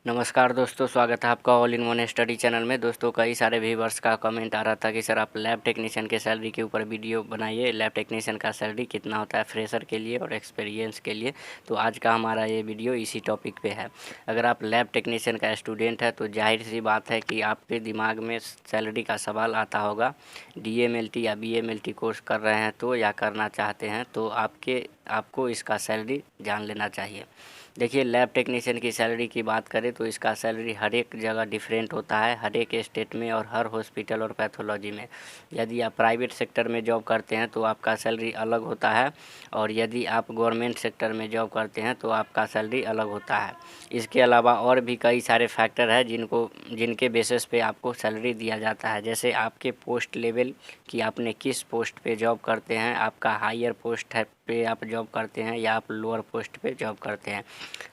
नमस्कार दोस्तों, स्वागत है आपका all in one study channel में। दोस्तों, कई सारे व्यूवर्स का कमेंट आ रहा था कि सर आप लैब टेक्नीशियन के सैलरी के ऊपर वीडियो बनाइए। लैब टेक्नीशियन का सैलरी कितना होता है फ्रेशर के लिए और एक्सपीरियंस के लिए। तो आज का हमारा ये वीडियो इसी टॉपिक पे है। अगर आप लैब टेक्नीशियन का स्टूडेंट है तो जाहिर सी बात है कि आपके दिमाग में सैलरी का सवाल आता होगा। DMLT या BMLT कोर्स कर रहे हैं तो या करना चाहते हैं तो आपको इसका सैलरी जान लेना चाहिए। देखिए, लैब टेक्नीशियन की सैलरी की बात करें तो इसका सैलरी हर एक जगह डिफरेंट होता है, हर एक स्टेट में और हर हॉस्पिटल और पैथोलॉजी में। यदि आप प्राइवेट सेक्टर में जॉब करते हैं तो आपका सैलरी अलग होता है, और यदि आप गवर्नमेंट सेक्टर में जॉब करते हैं तो आपका सैलरी अलग होता है। इसके अलावा और भी कई सारे फैक्टर हैं जिनके बेसिस पे आपको सैलरी दिया जाता है। जैसे आपके पोस्ट लेवल कि आपने किस पोस्ट पे जॉब करते हैं, आपका हायर पोस्ट है पे आप जॉब करते हैं या आप लोअर पोस्ट पे जॉब करते हैं।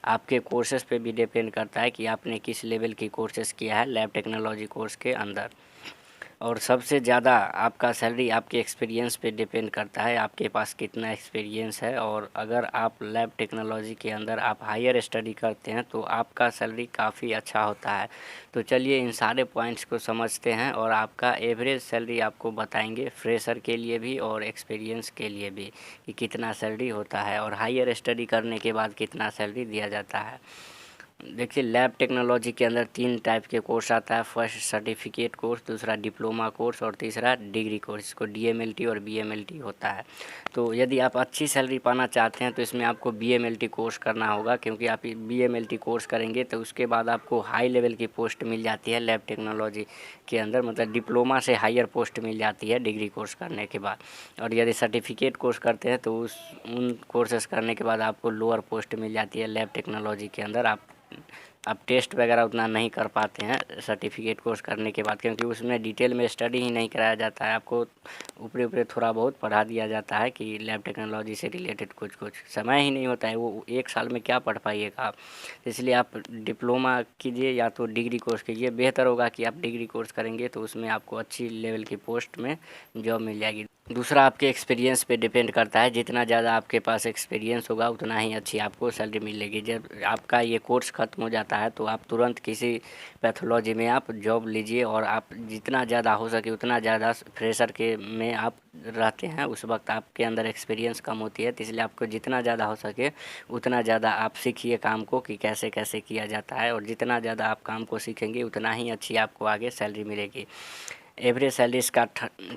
आपके कोर्सेज़ पे भी डिपेंड करता है कि आपने किस लेवल की कोर्सेज़ किया है लैब टेक्नोलॉजी कोर्स के अंदर। और सबसे ज़्यादा आपका सैलरी आपके एक्सपीरियंस पे डिपेंड करता है, आपके पास कितना एक्सपीरियंस है। और अगर आप लैब टेक्नोलॉजी के अंदर आप हायर स्टडी करते हैं तो आपका सैलरी काफ़ी अच्छा होता है। तो चलिए इन सारे पॉइंट्स को समझते हैं और आपका एवरेज सैलरी आपको बताएंगे, फ्रेशर के लिए भी और एक्सपीरियंस के लिए भी, कि कितना सैलरी होता है और हायर स्टडी करने के बाद कितना सैलरी दिया जाता है। देखिए, लैब टेक्नोलॉजी के अंदर 3 टाइप के कोर्स आता है। फर्स्ट सर्टिफिकेट कोर्स, दूसरा डिप्लोमा कोर्स और तीसरा डिग्री कोर्स। इसको DMLT और BMLT होता है। तो यदि आप अच्छी सैलरी पाना चाहते हैं तो इसमें आपको BMLT कोर्स करना होगा, क्योंकि आप BMLT कोर्स करेंगे तो उसके बाद आपको हाई लेवल की पोस्ट मिल जाती है लैब टेक्नोलॉजी के अंदर, मतलब डिप्लोमा से हायर पोस्ट मिल जाती है डिग्री कोर्स करने के बाद। और यदि सर्टिफिकेट कोर्स करते हैं तो उन कोर्सेस करने के बाद आपको लोअर पोस्ट मिल जाती है लैब टेक्नोलॉजी के अंदर। आप टेस्ट वगैरह उतना नहीं कर पाते हैं सर्टिफिकेट कोर्स करने के बाद, क्योंकि उसमें डिटेल में स्टडी ही नहीं कराया जाता है। आपको ऊपरे ऊपरे थोड़ा बहुत पढ़ा दिया जाता है कि लैब टेक्नोलॉजी से रिलेटेड कुछ कुछ, समय ही नहीं होता है, वो एक साल में क्या पढ़ पाइएगा आप। इसलिए आप डिप्लोमा कीजिए या तो डिग्री कोर्स कीजिए। बेहतर होगा कि आप डिग्री कोर्स करेंगे तो उसमें आपको अच्छी लेवल की पोस्ट में जॉब मिल जाएगी। दूसरा, आपके एक्सपीरियंस पे डिपेंड करता है। जितना ज़्यादा आपके पास एक्सपीरियंस होगा उतना ही अच्छी आपको सैलरी मिलेगी। जब आपका ये कोर्स ख़त्म हो जाता है तो आप तुरंत किसी पैथोलॉजी में आप जॉब लीजिए, और आप जितना ज़्यादा हो सके उतना ज़्यादा फ्रेशर के में आप रहते हैं उस वक्त आपके अंदर एक्सपीरियंस कम होती है। तो इसलिए आपको जितना ज़्यादा हो सके उतना ज़्यादा आप सीखिए काम को कि कैसे कैसे किया जाता है, और जितना ज़्यादा आप काम को सीखेंगे उतना ही अच्छी आपको आगे सैलरी मिलेगी। एवरेज सैलरी इसका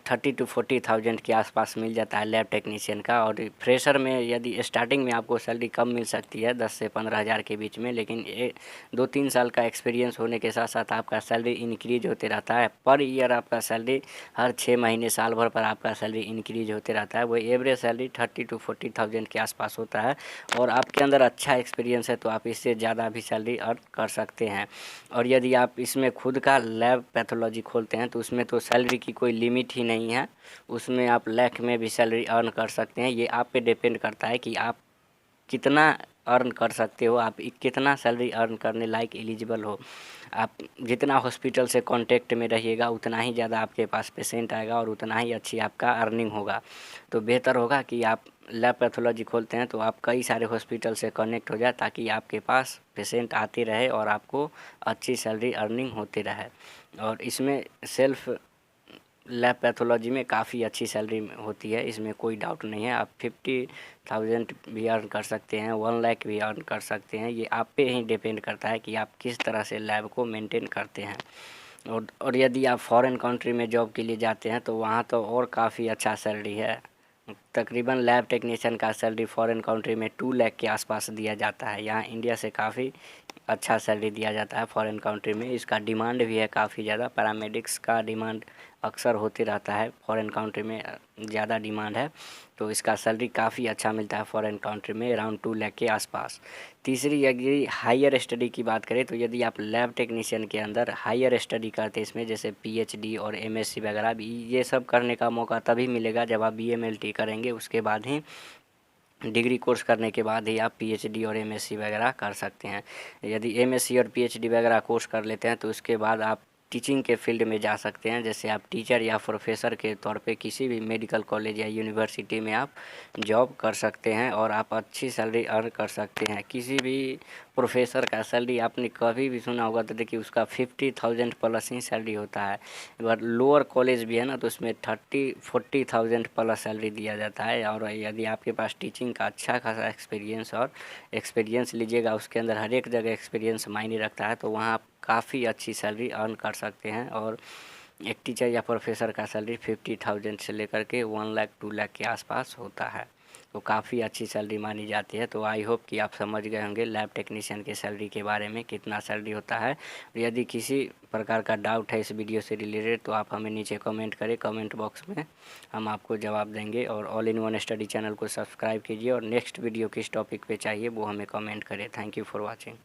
30 to 40 थाउजेंड के आसपास मिल जाता है लैब टेक्नीशियन का। और फ्रेशर में यदि स्टार्टिंग में आपको सैलरी कम मिल सकती है 10 से 15 हज़ार के बीच में, लेकिन 2-3 साल का एक्सपीरियंस होने के साथ साथ आपका सैलरी इंक्रीज होते रहता है। पर ईयर आपका सैलरी हर 6 महीने साल भर पर आपका सैलरी इंक्रीज होते रहता है। वो एवरेज सैलरी 30 to 40 थाउजेंड के आसपास होता है। और आपके अंदर अच्छा एक्सपीरियंस है तो आप इससे ज़्यादा भी सैलरी अर्न कर सकते हैं। और यदि आप इसमें खुद का लैब पैथोलॉजी खोलते हैं तो उसमें तो सैलरी की कोई लिमिट ही नहीं है। उसमें आप लाख में भी सैलरी अर्न कर सकते हैं। ये आप पे डिपेंड करता है कि आप कितना अर्न कर सकते हो, आप कितना सैलरी अर्न करने लायक एलिजिबल हो। आप जितना हॉस्पिटल से कांटेक्ट में रहिएगा उतना ही ज़्यादा आपके पास पेशेंट आएगा और उतना ही अच्छी आपका अर्निंग होगा। तो बेहतर होगा कि आप लैब पैथोलॉजी खोलते हैं तो आप कई सारे हॉस्पिटल से कनेक्ट हो जाए, ताकि आपके पास पेशेंट आते रहे और आपको अच्छी सैलरी अर्निंग होती रहे। और इसमें सेल्फ लैब पैथोलॉजी में काफ़ी अच्छी सैलरी होती है, इसमें कोई डाउट नहीं है। आप 50,000 भी अर्न कर सकते हैं, 1 लाख भी अर्न कर सकते हैं। ये आप पे ही डिपेंड करता है कि आप किस तरह से लैब को मेंटेन करते हैं। और यदि आप फॉरेन कंट्री में जॉब के लिए जाते हैं तो वहाँ तो और काफ़ी अच्छा सैलरी है। तकरीबन लैब टेक्नीशियन का सैलरी फॉरेन कंट्री में 2 लाख के आसपास दिया जाता है। यहाँ इंडिया से काफ़ी अच्छा सैलरी दिया जाता है फॉरेन कंट्री में। इसका डिमांड भी है काफ़ी ज़्यादा। पैरामेडिक्स का डिमांड अक्सर होते रहता है, फॉरेन कंट्री में ज़्यादा डिमांड है। तो इसका सैलरी काफ़ी अच्छा मिलता है फॉरेन कंट्री में, अराउंड 2 लाख के आसपास। तीसरी, यदि हायर स्टडी की बात करें तो यदि आप लैब टेक्नीशियन के अंदर हायर स्टडी करते हैं, इसमें जैसे PhD और MSc वगैरह भी, ये सब करने का मौका तभी मिलेगा जब आप BMLT करेंगे। उसके बाद ही डिग्री कोर्स करने के बाद ही आप PhD और MSc वगैरह कर सकते हैं। यदि MSc और PhD वगैरह कोर्स कर लेते हैं तो उसके बाद आप टीचिंग के फील्ड में जा सकते हैं। जैसे आप टीचर या प्रोफेसर के तौर पे किसी भी मेडिकल कॉलेज या यूनिवर्सिटी में आप जॉब कर सकते हैं और आप अच्छी सैलरी अर्न कर सकते हैं। किसी भी प्रोफेसर का सैलरी आपने कभी भी सुना होगा तो देखिए उसका 50,000 प्लस ही सैलरी होता है। अगर लोअर कॉलेज भी है ना तो उसमें 30-40,000 प्लस सैलरी दिया जाता है। और यदि आपके पास टीचिंग का अच्छा खासा एक्सपीरियंस लीजिएगा, उसके अंदर हर एक जगह एक्सपीरियंस मायने रखता है, तो वहाँ आप काफ़ी अच्छी सैलरी अर्न कर सकते हैं। और एक टीचर या प्रोफेसर का सैलरी 50,000 से लेकर के 1 लाख 2 लाख के आसपास होता है, तो काफ़ी अच्छी सैलरी मानी जाती है। तो आई होप कि आप समझ गए होंगे लैब टेक्नीशियन के सैलरी के बारे में, कितना सैलरी होता है। यदि किसी प्रकार का डाउट है इस वीडियो से रिलेटेड तो आप हमें नीचे कमेंट करें, कमेंट बॉक्स में हम आपको जवाब देंगे। और all in one study channel को सब्सक्राइब कीजिए और नेक्स्ट वीडियो किस टॉपिक पे चाहिए वो हमें कमेंट करें। Thank you for watching.